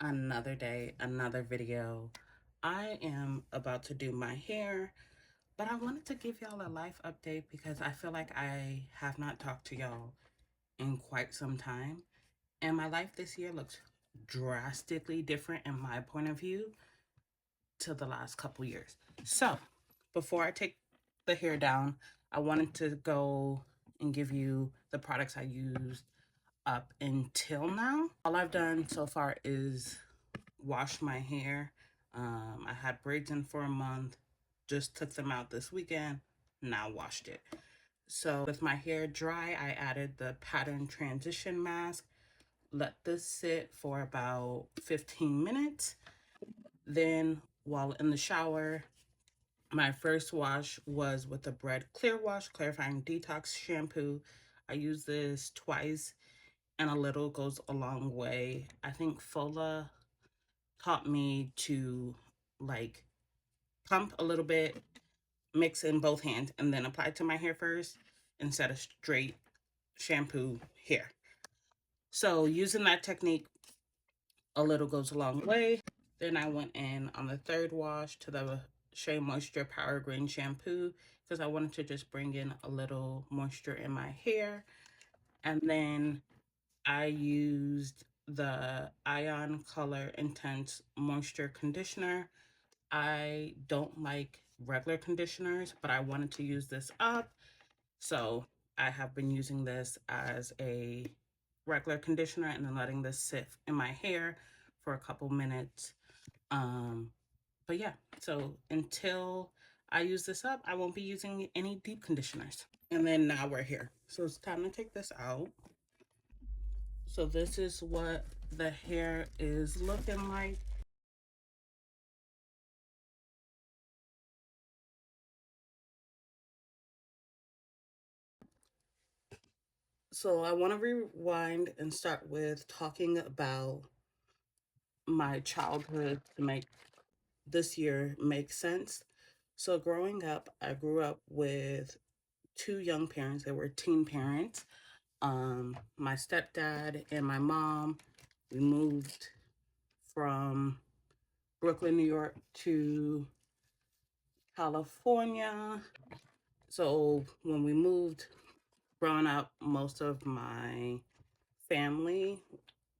Another day, another video. I am about to do my hair, but I wanted to give y'all a life update because I feel like I have not talked to y'all in quite some time. And my life this year looks drastically different in my point of view to the last couple years. So, before I take the hair down, I wanted to go and give you the products I used up until now. All I've done so far is wash my hair. I had braids in for a month, just took them out this weekend, now washed it. So with my hair dry, I added the pattern transition mask. Let this sit for about 15 minutes. Then while in the shower, my first wash was with the Bread Clear Wash Clarifying Detox Shampoo. I use this twice and a little goes a long way. I think Fola taught me to like pump a little bit, mix in both hands, and then apply to my hair first instead of straight shampoo hair. So using that technique, a little goes a long way. Then I went in on the third wash to the Shea Moisture Power Green Shampoo because I wanted to just bring in a little moisture in my hair. And then I used the Ion Color Intense Moisture Conditioner. I don't like regular conditioners, but I wanted to use this up. So I have been using this as a regular conditioner and then letting this sit in my hair for a couple minutes. But yeah, so until I use this up, I won't be using any deep conditioners. And then now we're here. So it's time to take this out. So this is what the hair is looking like. So I want to rewind and start with talking about my childhood to make this year make sense. So growing up, I grew up with two young parents. They were teen parents. My stepdad and my mom. We moved from Brooklyn, New York to California. So when we moved, growing up, most of my family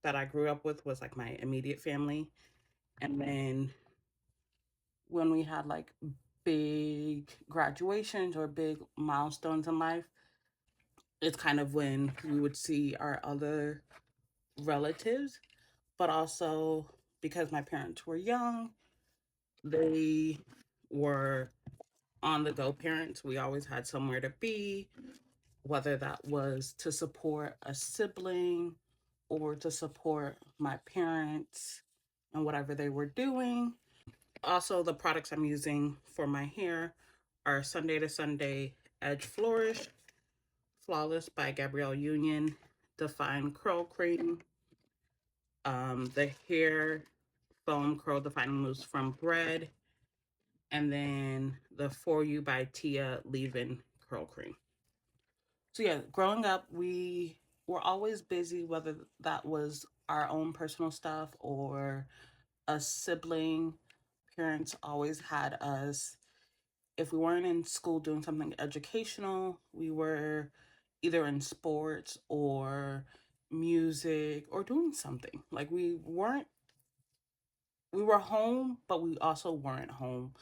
that I grew up with was like my immediate family. And then when we had like big graduations or big milestones in life, it's kind of when we would see our other relatives. But also because my parents were young, they were on the go parents. We always had somewhere to be, whether that was to support a sibling or to support my parents and whatever they were doing. Also, the products I'm using for my hair are Sunday to Sunday Edge Flourish, Flawless by Gabrielle Union, Define Curl Cream, the hair foam curl defining mousse from Bread, and then the For You by Tia leave-in curl cream. So yeah, growing up, we were always busy, whether that was our own personal stuff or a sibling. Parents always had us, if we weren't in school doing something educational, we were either in sports or music or doing something. Like we were home, but we also weren't home.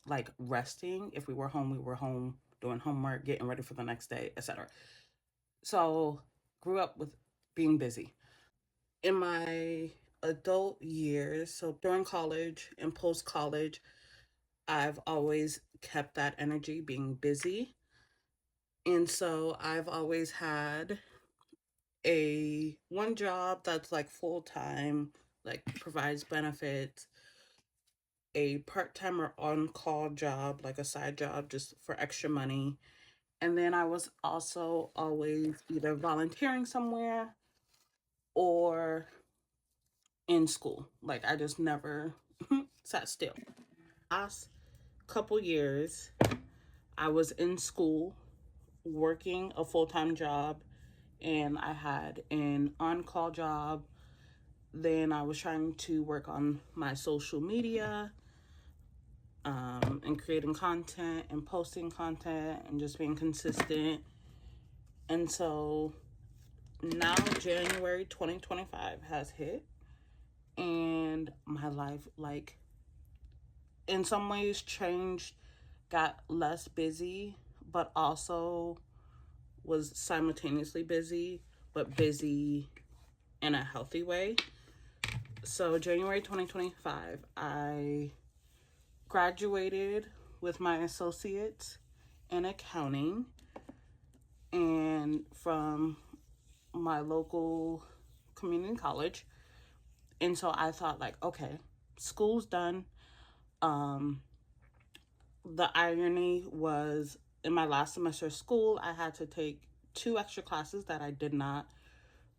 Like resting. If we were home, we were home doing homework, getting ready for the next day, etc. So grew up with being busy. In my adult years, so during college and post college, I've always kept that energy being busy. And so I've always had a one job that's like full time, like provides benefits, a part time or on call job, like a side job just for extra money. And then I was also always either volunteering somewhere or in school. Like I just never sat still. Last couple years, I was in school working a full time job and I had an on call job Then I was trying to work on my social media, and creating content and posting content and just being consistent. And so now January 2025 has hit, and my life, like, in some ways changed, got less busy, but also was simultaneously busy, but busy in a healthy way. So January 2025, I graduated with my associates in accounting and from my local community college. And so I thought, like, okay, school's done. The irony was, in my last semester of school, I had to take 2 extra classes that I did not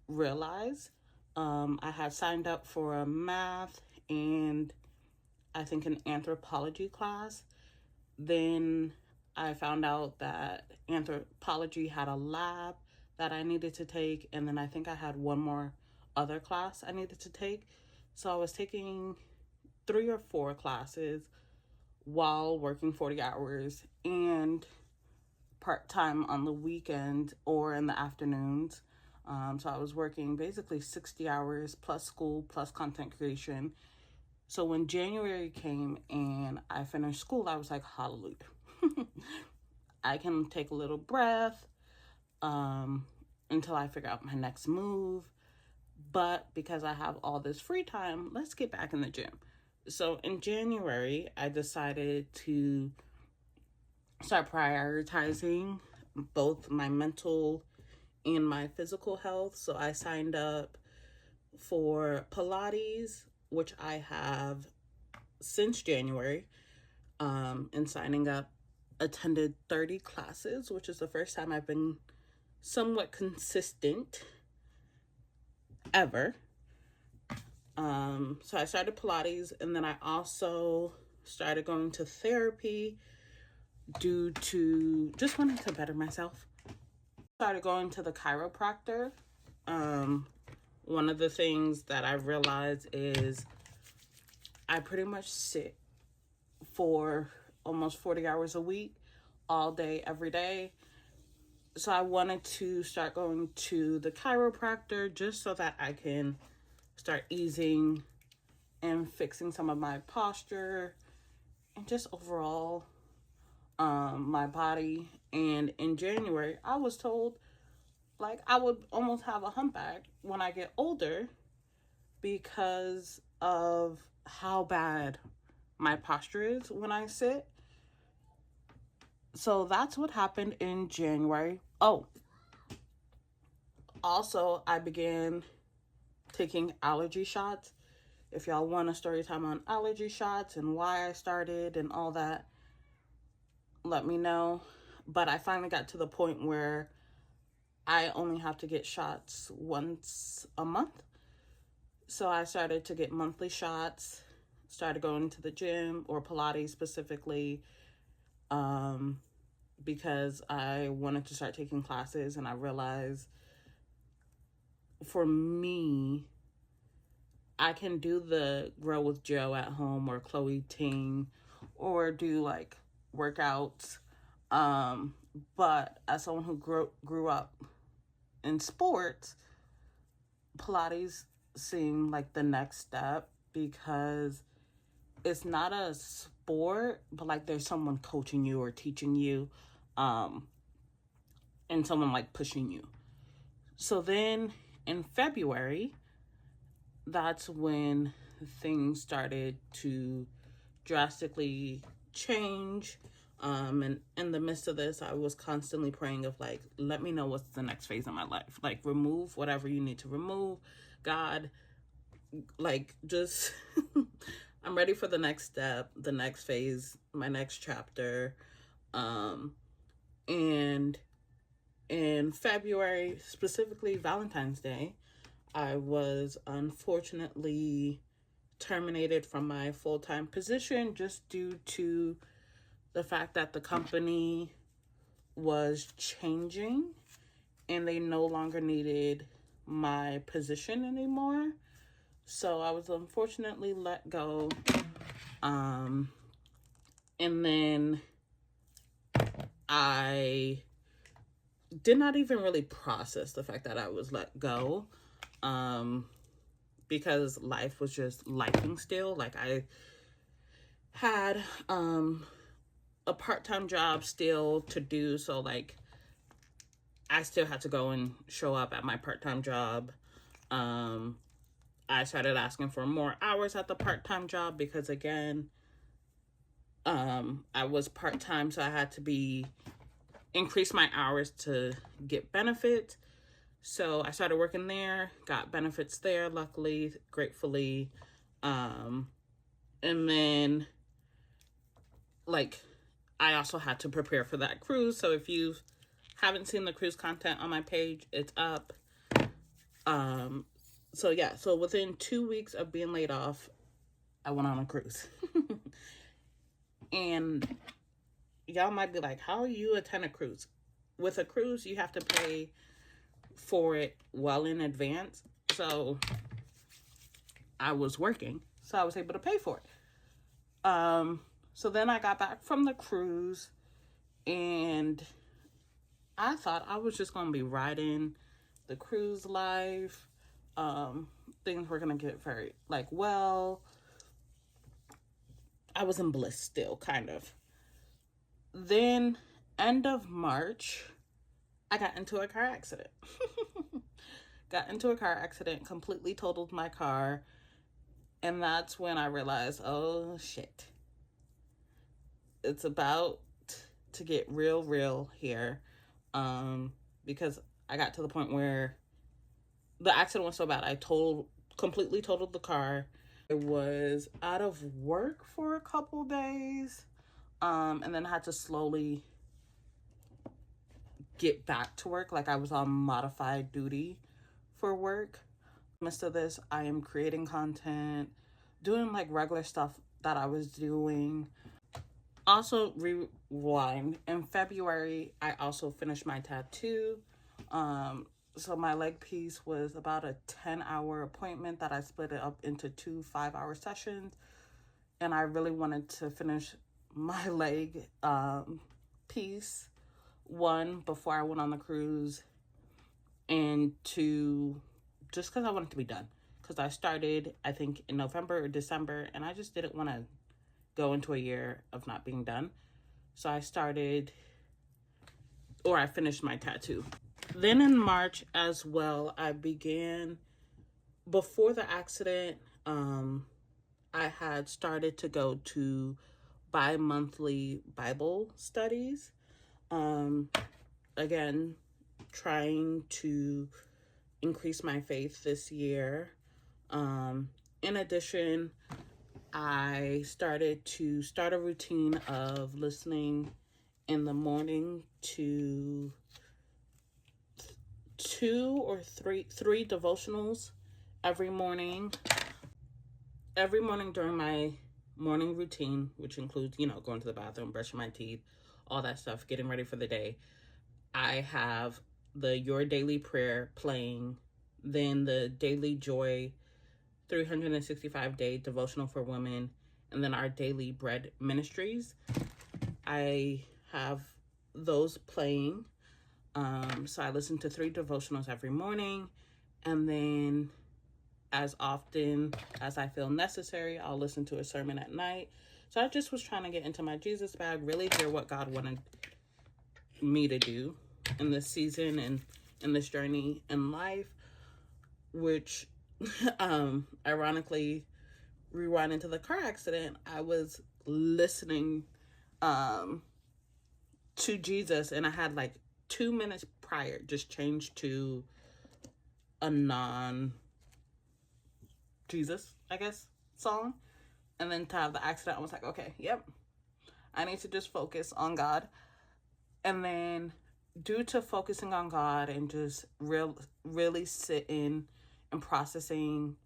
realize. I had signed up for a math and I think an anthropology class. Then I found out that anthropology had a lab that I needed to take, and then I think I had one more other class I needed to take. So I was taking 3 or 4 classes while working 40 hours and part-time on the weekend or in the afternoons. So I was working basically 60 hours plus school plus content creation. So when January came and I finished school, I was like, hallelujah. I can take a little breath until I figure out my next move. But because I have all this free time, let's get back in the gym. So in January, I decided to start prioritizing both my mental and my physical health. So I signed up for Pilates, which I have since January, and signing up, attended 30 classes, which is the first time I've been somewhat consistent ever. So I started Pilates, and then I also started going to therapy due to just wanting to better myself. Started going to the chiropractor. One of the things that I realized is I pretty much sit for almost 40 hours a week, all day, every day. So I wanted to start going to the chiropractor just so that I can start easing and fixing some of my posture and just overall my body. And in January, I was told, like, I would almost have a humpback when I get older because of how bad my posture is when I sit. So that's what happened in January. Oh, also, I began taking allergy shots. If y'all want a story time on allergy shots and why I started and all that, let me know. But I finally got to the point where I only have to get shots once a month. So I started to get monthly shots, started going to the gym or Pilates specifically, because I wanted to start taking classes, and I realized for me, I can do the Grow with Joe at home or Chloe Ting or do like workouts. But as someone who grew up in sports, Pilates seemed like the next step because it's not a sport, but like there's someone coaching you or teaching you, and someone like pushing you. So then in February, that's when things started to drastically change. And in the midst of this, I was constantly praying of like, let me know what's the next phase of my life. Like, remove whatever you need to remove. God, like, just, I'm ready for the next step, the next phase, my next chapter. And in February, specifically Valentine's Day, I was unfortunately terminated from my full-time position just due to the fact that the company was changing and they no longer needed my position anymore. So I was unfortunately let go. And then I did not even really process the fact that I was let go. Because life was just lifing still. Like I had a part-time job still to do, so like I still had to go and show up at my part-time job. I started asking for more hours at the part-time job because again, I was part-time, so I had to increase my hours to get benefits. So I started working there, got benefits there, luckily, gratefully. And then like I also had to prepare for that cruise. So if you haven't seen the cruise content on my page, it's up. So yeah, so within 2 weeks of being laid off, I went on a cruise. And y'all might be like, how you attend a cruise? With a cruise, you have to pay for it well in advance. So I was working, so I was able to pay for it. So then I got back from the cruise, and I thought I was just going to be riding the cruise life. Things were going to get very, like, well, I was in bliss still, kind of. Then, end of March, I got into a car accident. Completely totaled my car. And that's when I realized, oh, shit. It's about to get real here. Because I got to the point where the accident was so bad, I completely totaled the car. I was out of work for a couple days, and then I had to slowly get back to work. Like I was on modified duty for work. In the midst of this, I am creating content, doing like regular stuff that I was doing. Also, rewind. In February, I also finished my tattoo. So my leg piece was about a 10-hour appointment that I split it up into 2 5-hour sessions. And I really wanted to finish my leg piece, 1, before I went on the cruise, and 2, just because I wanted to be done. Because I started, I think, in November or December, and I just didn't want to go into a year of not being done. So I finished my tattoo. Then in March as well, I began, before the accident, I had started to go to bi-monthly Bible studies. Again, trying to increase my faith this year. In addition, I started a routine of listening in the morning to 2 or 3 devotionals every morning during my morning routine, which includes, going to the bathroom, brushing my teeth, all that stuff, getting ready for the day. I have the Your Daily Prayer playing, then the Daily Joy 365-day devotional for women, and then our Daily Bread ministries. I have those playing. So I listen to 3 devotionals every morning, and then as often as I feel necessary, I'll listen to a sermon at night. So I just was trying to get into my Jesus bag, really hear what God wanted me to do in this season and in this journey in life, which ironically, rewind into the car accident, I was listening to Jesus, and I had like 2 minutes prior just changed to a non-Jesus, I guess, song. And then to have the accident, I was like, okay, yep, I need to just focus on God. And then due to focusing on God and just really sitting and processing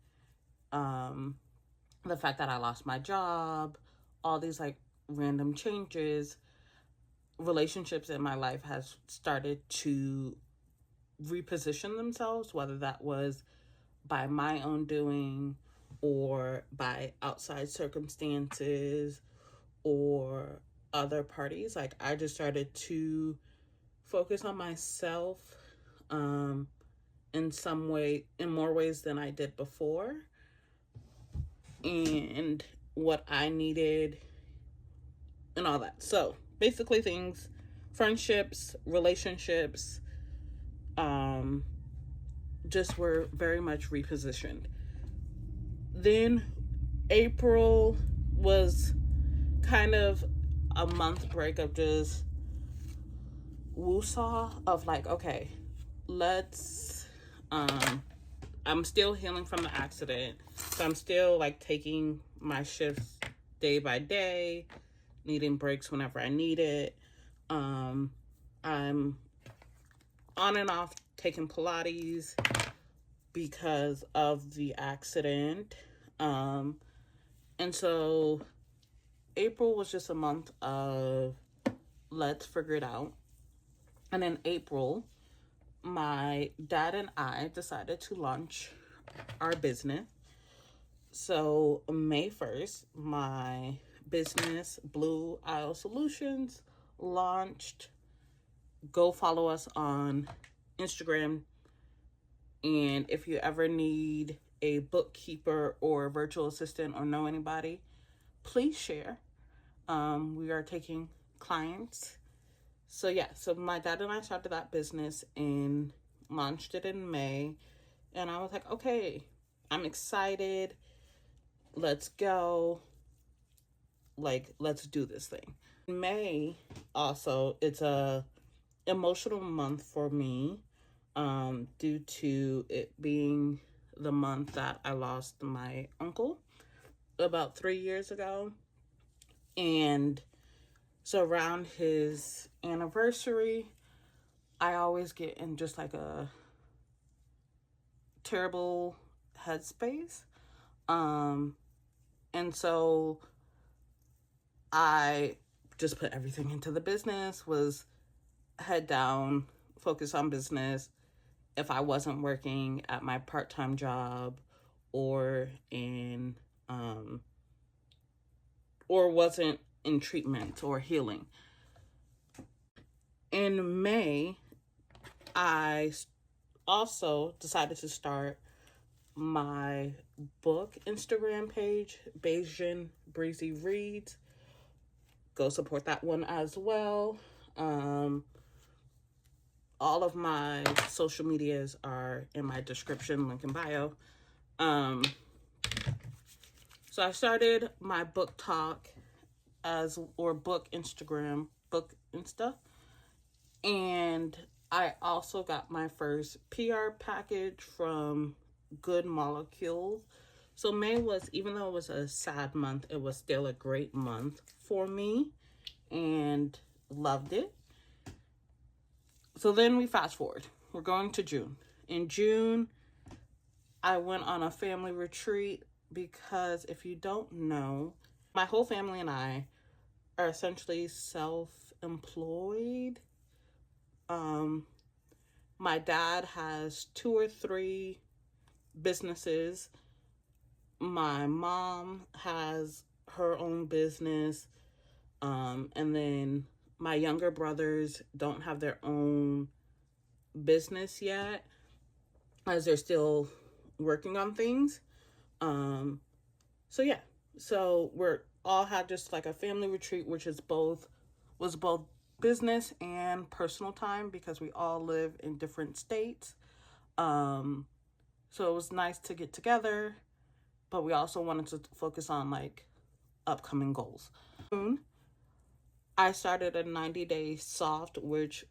the fact that I lost my job, all these like random changes, relationships in my life has started to reposition themselves, whether that was by my own doing or by outside circumstances or other parties. Like, I just started to focus on myself in some way, in more ways than I did before, and what I needed and all that. So basically things, friendships, relationships, just were very much repositioned. Then April was kind of a month break of just woosah of like, okay, let's I'm still healing from the accident. So I'm still like taking my shifts day by day, needing breaks whenever I need it. I'm on and off taking Pilates because of the accident. And so April was just a month of let's figure it out. And in April, my dad and I decided to launch our business. So May 1st, my business, Blue Isle Solutions, launched. Go follow us on Instagram. And if you ever need a bookkeeper or a virtual assistant or know anybody, please share. We are taking clients. So yeah, so my dad and I started that business and launched it in May. And I was like, okay, I'm excited. Let's go. Like, let's do this thing. May also, it's a emotional month for me, due to it being the month that I lost my uncle about 3 years ago. And so around his anniversary, I always get in just like a terrible headspace. And so I just put everything into the business, was head down, focus on business. If I wasn't working at my part-time job or in or wasn't in treatment or healing. In May, I also decided to start my book Instagram page, Bayesian Breezy Reads. Go support that one as well. All of my social medias are in my description, link in bio. So I started my book talk or book Instagram, book Insta. And I also got my first PR package from Good Molecules. So May was, even though it was a sad month, it was still a great month for me and loved it. So then we fast forward. We're going to June. In June, I went on a family retreat because if you don't know, my whole family and I are essentially self-employed. My dad has 2 or 3 businesses. My mom has her own business. And then my younger brothers don't have their own business yet, as they're still working on things. So yeah, so we're all had just like a family retreat, which was both business and personal time because we all live in different states. So it was nice to get together, but we also wanted to focus on like upcoming goals. I started a 90-day soft, which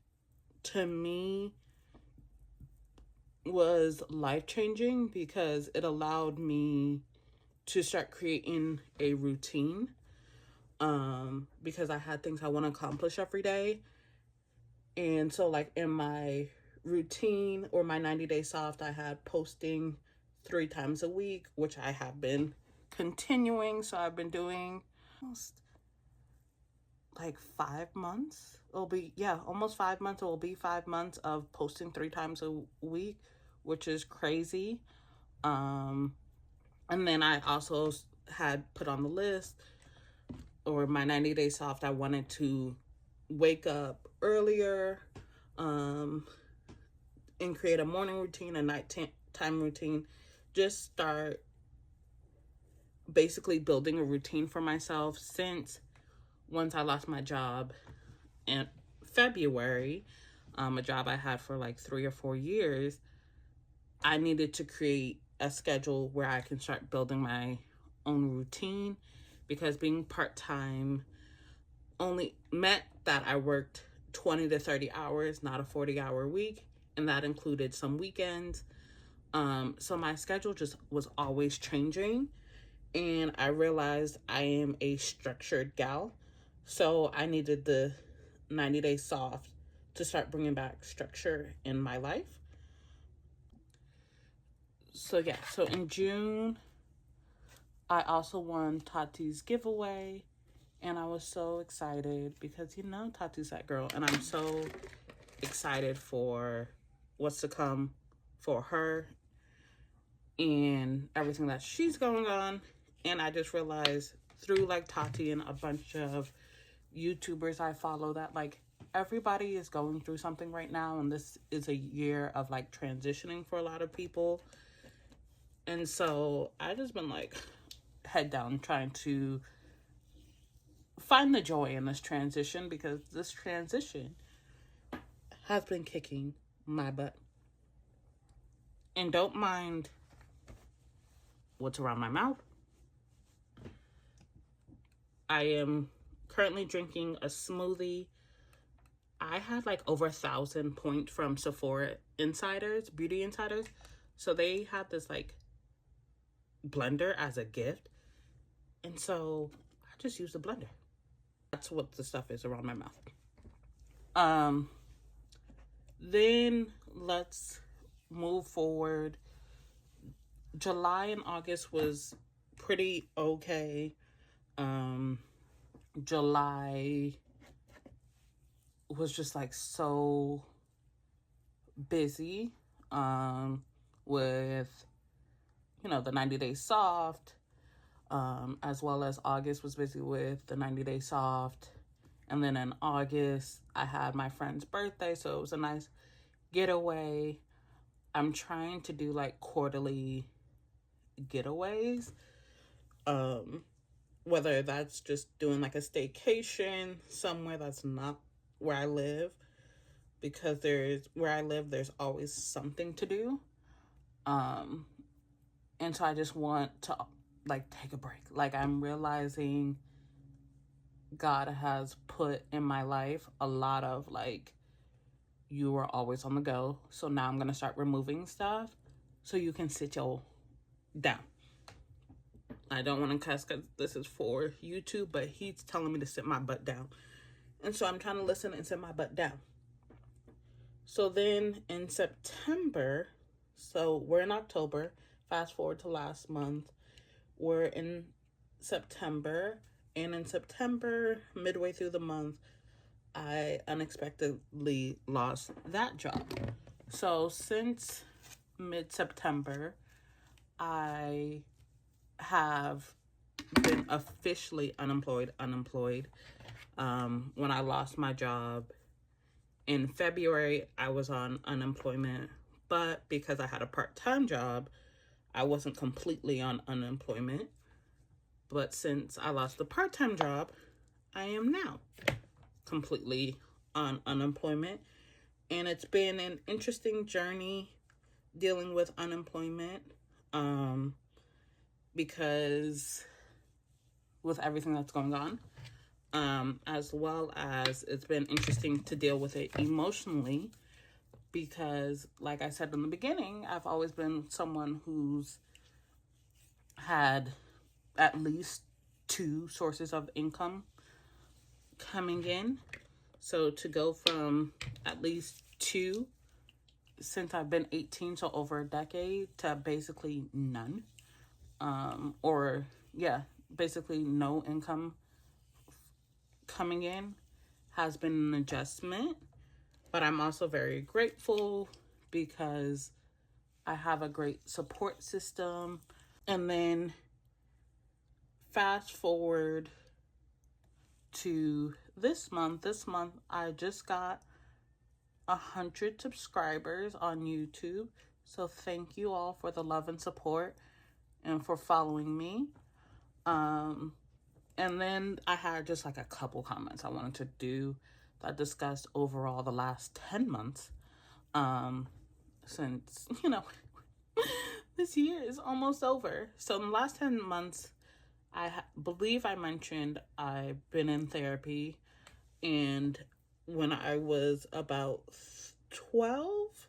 to me was life-changing because it allowed me to start creating a routine, because I had things I want to accomplish every day. And so like in my routine or my 90-day soft, I had posting 3 times a week, which I have been continuing. So I've been doing almost like 5 months. It'll be, yeah, almost 5 months. It will be 5 months of posting 3 times a week, which is crazy. And then I also had put on the list, or my 90 day soft, I wanted to wake up earlier, um, and create a morning routine, a night time routine. Just start basically building a routine for myself, since once I lost my job in February, a job I had for like 3 or 4 years, I needed to create a schedule where I can start building my own routine, because being part-time only meant that I worked 20 to 30 hours, not a 40-hour week, and that included some weekends. So my schedule just was always changing, and I realized I am a structured gal. So I needed the 90 day soft to start bringing back structure in my life. So yeah, so in June, I also won Tati's giveaway, and I was so excited because, Tati's that girl, and I'm so excited for what's to come for her and everything that she's going on. And I just realized through like Tati and a bunch of YouTubers I follow that like everybody is going through something right now, and this is a year of like transitioning for a lot of people. And so I just been like head down trying to find the joy in this transition, because this transition has been kicking my butt. And don't mind what's around my mouth. I am currently drinking a smoothie. I had like over 1,000 points from Sephora Insiders, Beauty Insiders. So they had this like blender as a gift. And so I just used the blender. That's what the stuff is around my mouth. Then let's move forward. July and August was pretty okay. July was just like so busy with the 90 day soft, as well as August was busy with the 90 day soft. And then in August I had my friend's birthday, so it was a nice getaway. I'm trying to do like quarterly getaways, whether that's just doing like a staycation somewhere that's not where I live, because where I live there's always something to do, and so I just want to like take a break. Like, I'm realizing God has put in my life a lot of like, you are always on the go, so now I'm gonna start removing stuff so you can sit your down. I don't want to cuss because this is for YouTube, but he's telling me to sit my butt down. And so I'm trying to listen and sit my butt down. So then in September, so we're in October, fast forward to last month, we're in September, and in September, midway through the month, I unexpectedly lost that job. So since mid-September, I have been officially unemployed. When I lost my job in February, I was on unemployment, but because I had a part-time job, I wasn't completely on unemployment. But since I lost the part-time job, I am now completely on unemployment. And it's been an interesting journey dealing with unemployment, because with everything that's going on, as well as it's been interesting to deal with it emotionally, because like I said in the beginning, I've always been someone who's had at least 2 sources of income coming in. So to go from at least 2 since I've been 18, so over a decade, to basically none, basically no income coming in, has been an adjustment. But I'm also very grateful because I have a great support system. And then fast forward to this month. This month, I just got 100 subscribers on YouTube. So thank you all for the love and support and for following me. And then I had just like a couple comments I wanted to do that discussed overall the last 10 months. Since, this year is almost over. So in the last 10 months, I believe I mentioned I've been in therapy. And when I was about 12,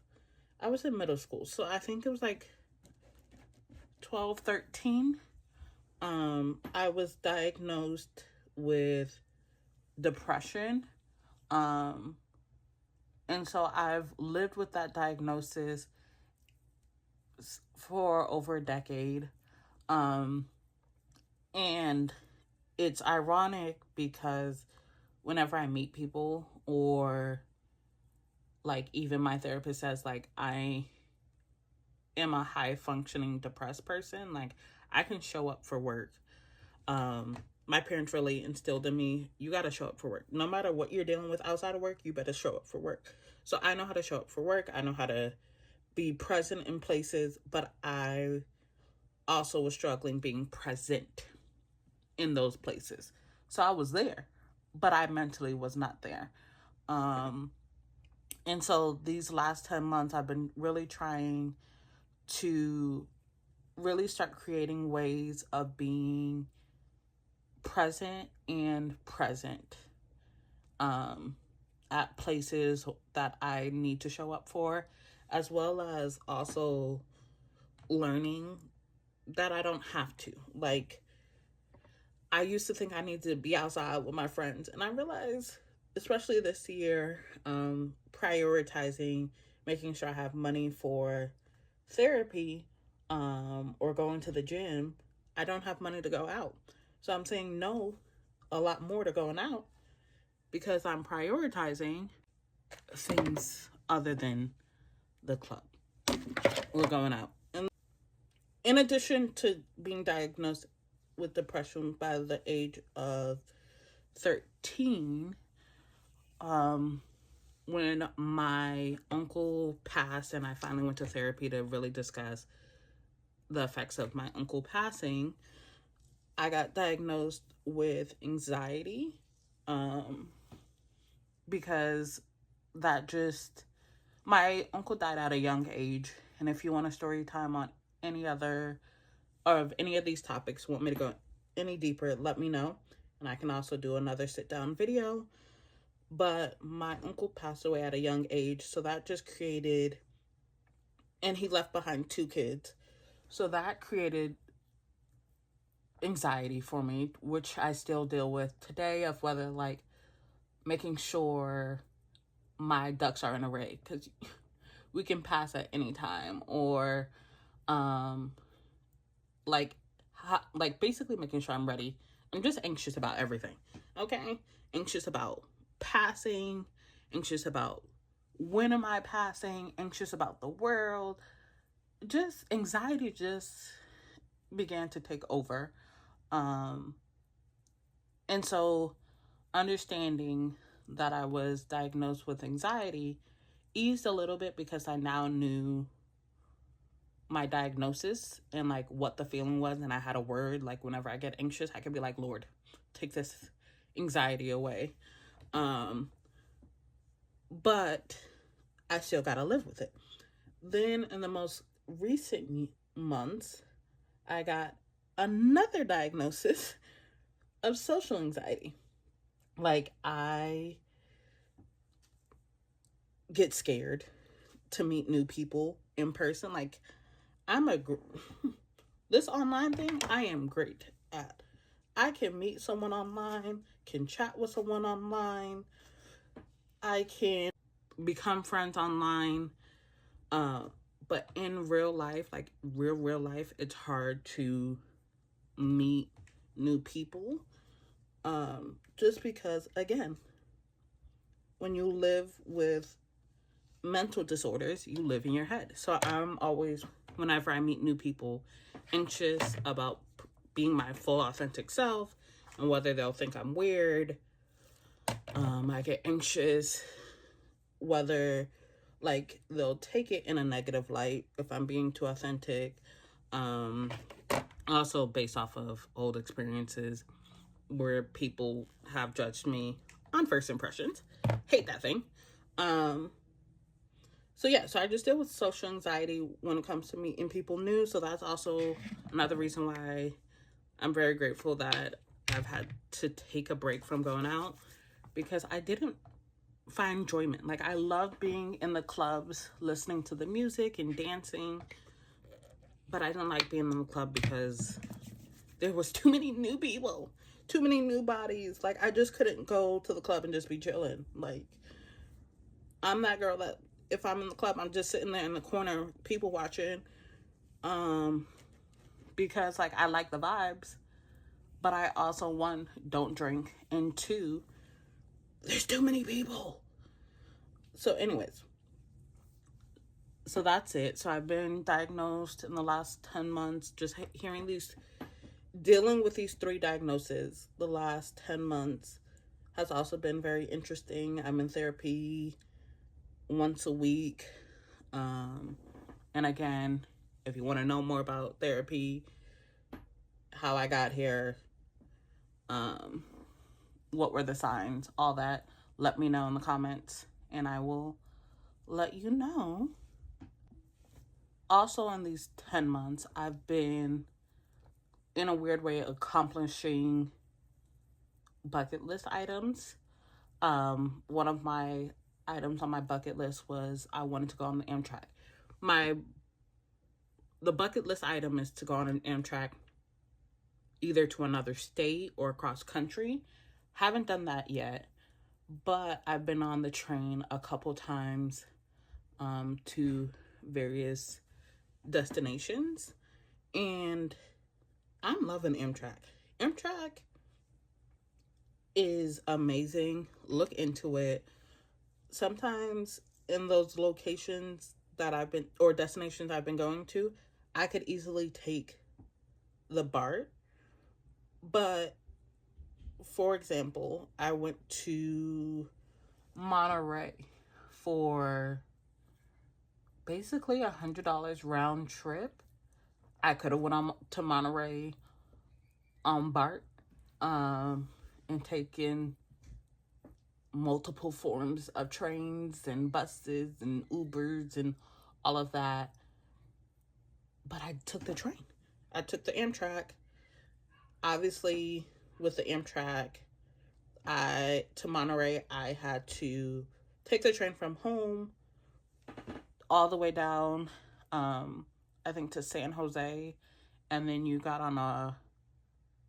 I was in middle school. So I think it was like 12, 13. I was diagnosed with depression. And so I've lived with that diagnosis for over a decade. And it's ironic because whenever I meet people, or like even my therapist says, like, I am a high functioning depressed person, like I can show up for work. My parents really instilled in me, you got to show up for work. No matter what you're dealing with outside of work, you better show up for work. So I know how to show up for work. I know how to be present in places, but I also was struggling being present in those places. So I was there, but I mentally was not there. And so these last 10 months, I've been really trying to really start creating ways of being present at places that I need to show up for, as well as also learning that I don't have to. Like, I used to think I needed to be outside with my friends, and I realized, especially this year, prioritizing making sure I have money for therapy, or going to the gym, I don't have money to go out. So I'm saying no a lot more to going out because I'm prioritizing things other than the club or going out. And in addition to being diagnosed with depression by the age of 13, when my uncle passed and I finally went to therapy to really discuss the effects of my uncle passing, I got diagnosed with anxiety, because my uncle died at a young age. And if you want a story time on any other of any of these topics, want me to go any deeper, let me know. And I can also do another sit down video. But my uncle passed away at a young age. So that just created, and he left behind 2 kids. So that created anxiety for me, which I still deal with today, of whether like making sure my ducks are in array, because we can pass at any time, or like basically making sure I'm ready. I'm just anxious about everything. Okay, anxious about passing, anxious about when am I passing, anxious about the world. Just anxiety just began to take over. And so understanding that I was diagnosed with anxiety eased a little bit, because I now knew my diagnosis and like what the feeling was, and I had a word. Like whenever I get anxious, I could be like, Lord, take this anxiety away. But I still gotta live with it. Then in the most recent months, I got another diagnosis of social anxiety. Like, I get scared to meet new people in person. Like, this online thing, I am great at. I can meet someone online, can chat with someone online, I can become friends online. But in real life, like real life, it's hard to meet new people. Just because, again, when you live with mental disorders, you live in your head. So I'm always whenever I meet new people, anxious about being my full authentic self and whether they'll think I'm weird. I get anxious whether like they'll take it in a negative light if I'm being too authentic. Also based off of old experiences where people have judged me on first impressions. Hate that thing. So yeah, so I just deal with social anxiety when it comes to meeting people new. So that's also another reason why I'm very grateful that I've had to take a break from going out, because I didn't find enjoyment. Like, I love being in the clubs, listening to the music and dancing, but I didn't like being in the club because there was too many new people, too many new bodies. Like, I just couldn't go to the club and just be chilling. Like, I'm that girl that if I'm in the club, I'm just sitting there in the corner, people watching, because like I like the vibes, but I also, one, don't drink, and two, there's too many people. So anyways, so that's it. So I've been diagnosed in the last 10 months, just hearing these, dealing with these 3 diagnoses the last 10 months has also been very interesting. I'm in therapy once a week. And again, if you want to know more about therapy, how I got here, what were the signs, all that, let me know in the comments and I will let you know. Also, in these 10 months, I've been, in a weird way, accomplishing bucket list items. One of my items on my bucket list was I wanted to go on the Amtrak. The bucket list item is to go on an Amtrak either to another state or across country. Haven't done that yet, but I've been on the train a couple times to various destinations, and I'm loving Amtrak. Amtrak is amazing. Look into it. Sometimes in those locations that I've been, or destinations I've been going to, I could easily take the BART. But for example, I went to Monterey for basically $100 round trip. I could have went on to Monterey on BART and taken multiple forms of trains and buses and Ubers and all of that. But I took the train. I took the Amtrak. Obviously, with the Amtrak, to Monterey, I had to take the train from home all the way down, I think to San Jose, and then you got on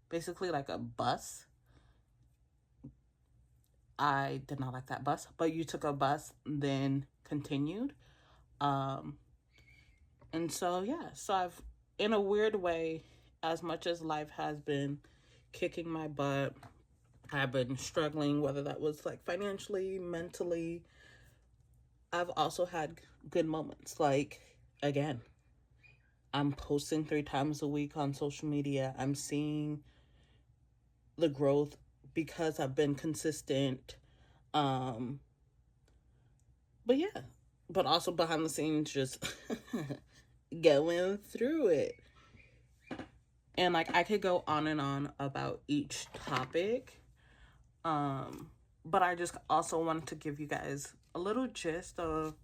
basically like a bus. I did not like that bus, but you took a bus, then continued. And so, yeah, so I've, in a weird way, as much as life has been kicking my butt, I've been struggling, whether that was like financially, mentally, I've also had good moments. Like, again, I'm posting 3 times a week on social media. I'm seeing the growth because I've been consistent. But yeah, but also behind the scenes, just going through it. And like, I could go on and on about each topic. But I just also wanted to give you guys a little gist of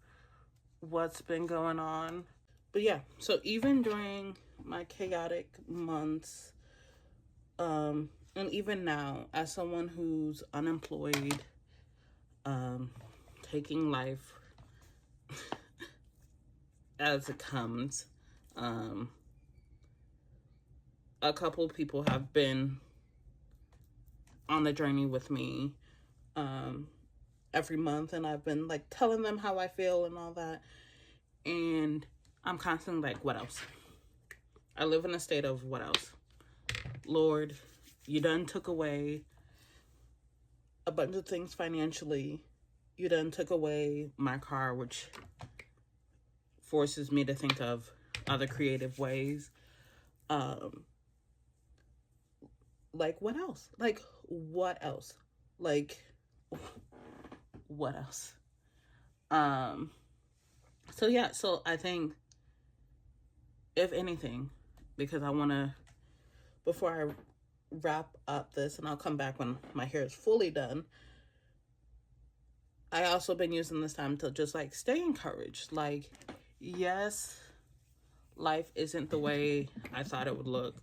what's been going on. But yeah, so even during my chaotic months, and even now, as someone who's unemployed, taking life as it comes, a couple people have been on the journey with me every month, and I've been like telling them how I feel and all that, and I'm constantly like, what else? I live in a state of what else? Lord, you done took away a bunch of things financially. You done took away my car, which forces me to think of other creative ways. Like what else? Like what else? Like what else? So yeah, so I think if anything, because I want to, before I wrap up this, and I'll come back when my hair is fully done, I also been using this time to just like stay encouraged. Like, yes, life isn't the way I thought it would look,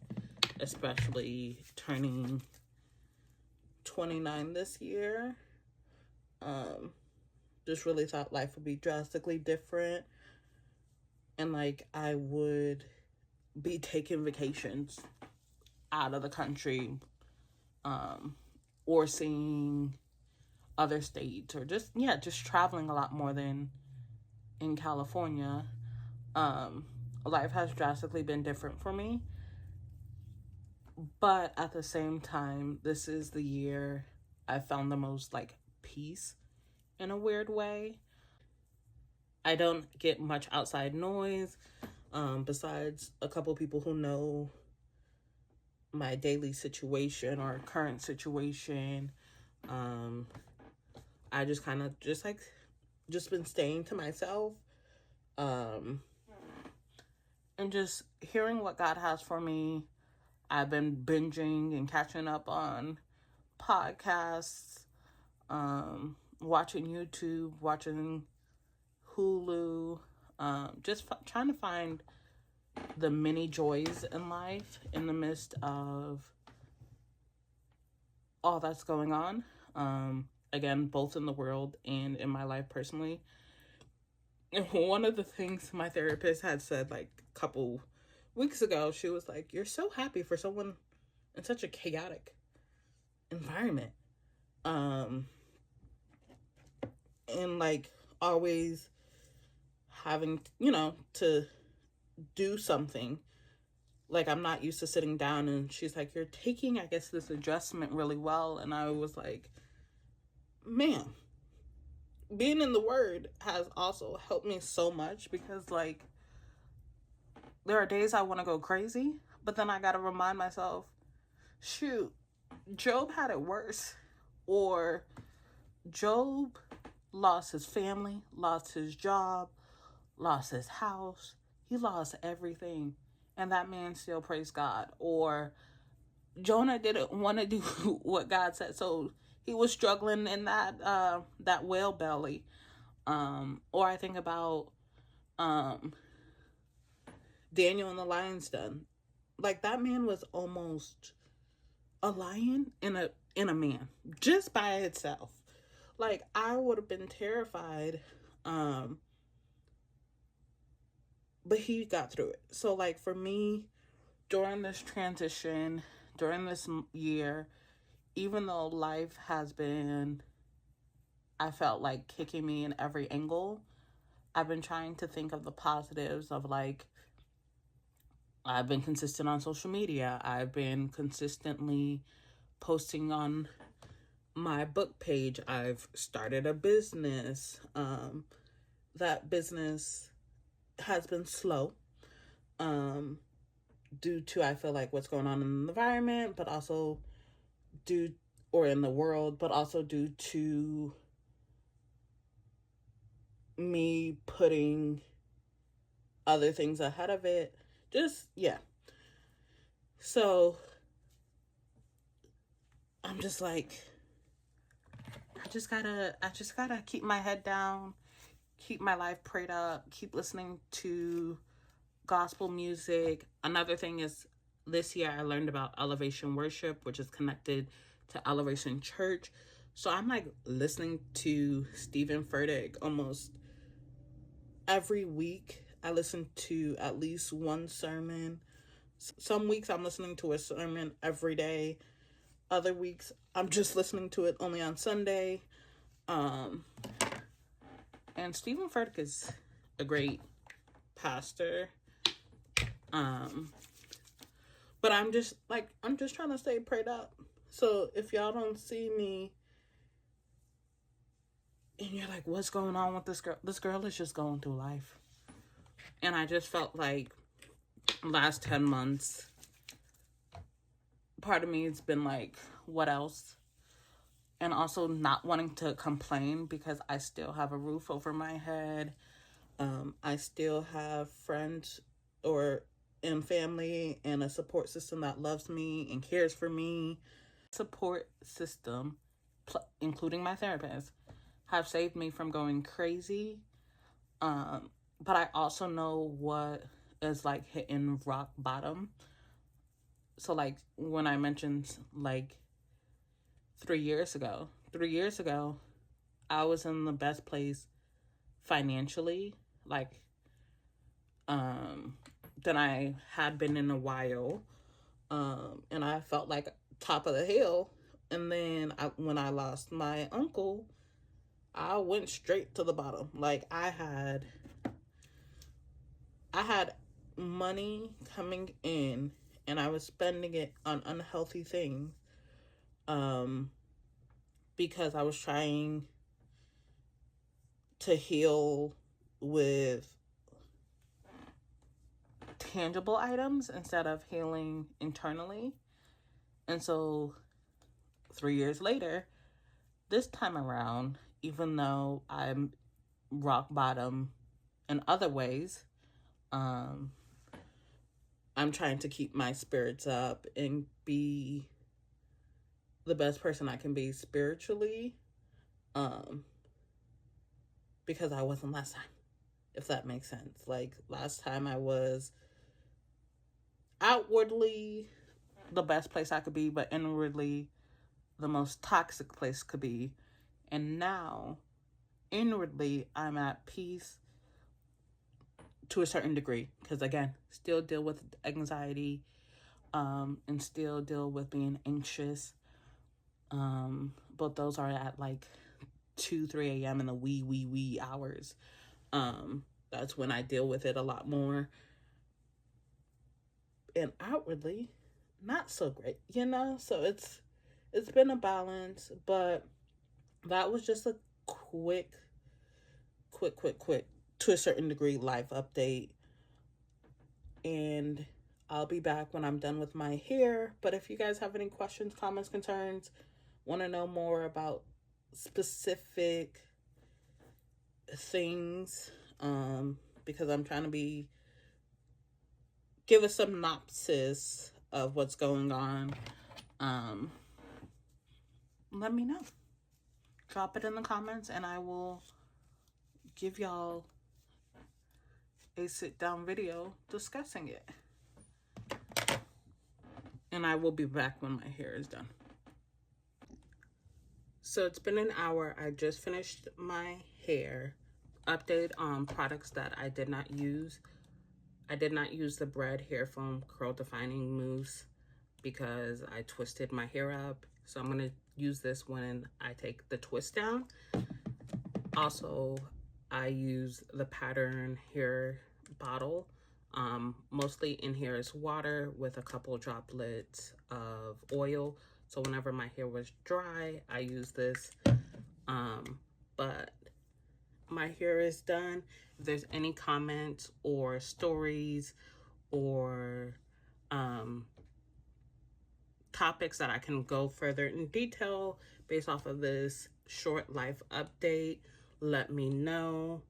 especially turning 29 this year. Just really thought life would be drastically different, and like I would be taking vacations out of the country, or seeing other states, or just just traveling a lot more than in California. Life has drastically been different for me, but at the same time, this is the year I found the most like peace in a weird way. I don't get much outside noise, besides a couple people who know my daily situation or current situation. I just kind of just been staying to myself, and just hearing what God has for me. I've been binging and catching up on podcasts, watching YouTube, watching Hulu, trying to find the many joys in life in the midst of all that's going on. Again, both in the world and in my life personally. And one of the things my therapist had said like a couple weeks ago, she was like, "You're so happy for someone in such a chaotic environment." And like always having, to do something. Like I'm not used to sitting down, and she's like, "You're taking, I guess, this adjustment really well." And I was like, man, being in the Word has also helped me so much, because like there are days I want to go crazy, but then I got to remind myself, shoot, Job had it worse. Or Job lost his family, lost his job, lost his house. He lost everything. And that man still praised God. Or Jonah didn't want to do what God said. So he was struggling in that whale belly. Or I think about Daniel in the lion's den. Like that man was almost a lion in a man, just by itself. Like I would have been terrified, but he got through it. So like for me, during this transition, during this year, even though life has been, I felt like kicking me in every angle, I've been trying to think of the positives of like, I've been consistent on social media. I've been consistently posting on my book page. I've started a business. That business has been slow, due to, I feel like, what's going on in the environment, but also or in the world, but also due to me putting other things ahead of it. So I'm just like, I just gotta keep my head down, keep my life prayed up, keep listening to gospel music. Another thing is, this year I learned about elevation worship, which is connected to Elevation Church. So I'm like listening to Stephen Furtick almost every week. I listen to at least one sermon. Some weeks I'm listening to a sermon every day. Other weeks I'm just listening to it only on Sunday. And Stephen Furtick is a great pastor. But I'm just trying to stay prayed up. So if y'all don't see me and you're like, what's going on with this girl? This girl is just going through life. And I just felt like last 10 months, part of me has been like, what else? And also not wanting to complain because I still have a roof over my head. I still have friends and family and a support system that loves me and cares for me. Support system, including my therapist, have saved me from going crazy. But I also know what is like hitting rock bottom. So like when I mentioned like 3 years ago, I was in the best place financially, like, than I had been in a while. And I felt like top of the hill. And then when I lost my uncle, I went straight to the bottom. Like I had money coming in and I was spending it on unhealthy things, because I was trying to heal with tangible items instead of healing internally. And so 3 years later, this time around, even though I'm rock bottom in other ways, I'm trying to keep my spirits up and be the best person I can be spiritually, because I wasn't last time, if that makes sense. Like last time I was outwardly the best place I could be, but inwardly the most toxic place could be. And now inwardly I'm at peace to a certain degree, because again, still deal with anxiety, and still deal with being anxious, but those are at like 2-3 a.m. in the wee hours. That's when I deal with it a lot more. And outwardly not so great, so it's been a balance. But that was just a quick to a certain degree life update. And I'll be back when I'm done with my hair. But if you guys have any questions, comments, concerns, want to know more about specific things, because I'm trying to give a synopsis of what's going on, let me know. Drop it in the comments and I will give y'all a sit-down video discussing it. And I will be back when my hair is done. So it's been an hour. I just finished my hair. Update on products that I did not use. I did not use the Bread Hair Foam Curl Defining Mousse because I twisted my hair up. So I'm going to use this when I take the twist down. Also, I use the Pattern Hair Bottle. Mostly in here is water with a couple droplets of oil. So whenever my hair was dry, I use this. But my hair is done. If there's any comments or stories or topics that I can go further in detail based off of this short life update, let me know.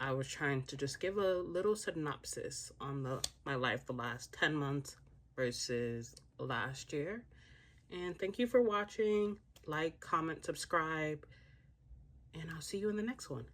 I was trying to just give a little synopsis on my life the last 10 months versus last year. And thank you for watching. Like, comment, subscribe, and I'll see you in the next one.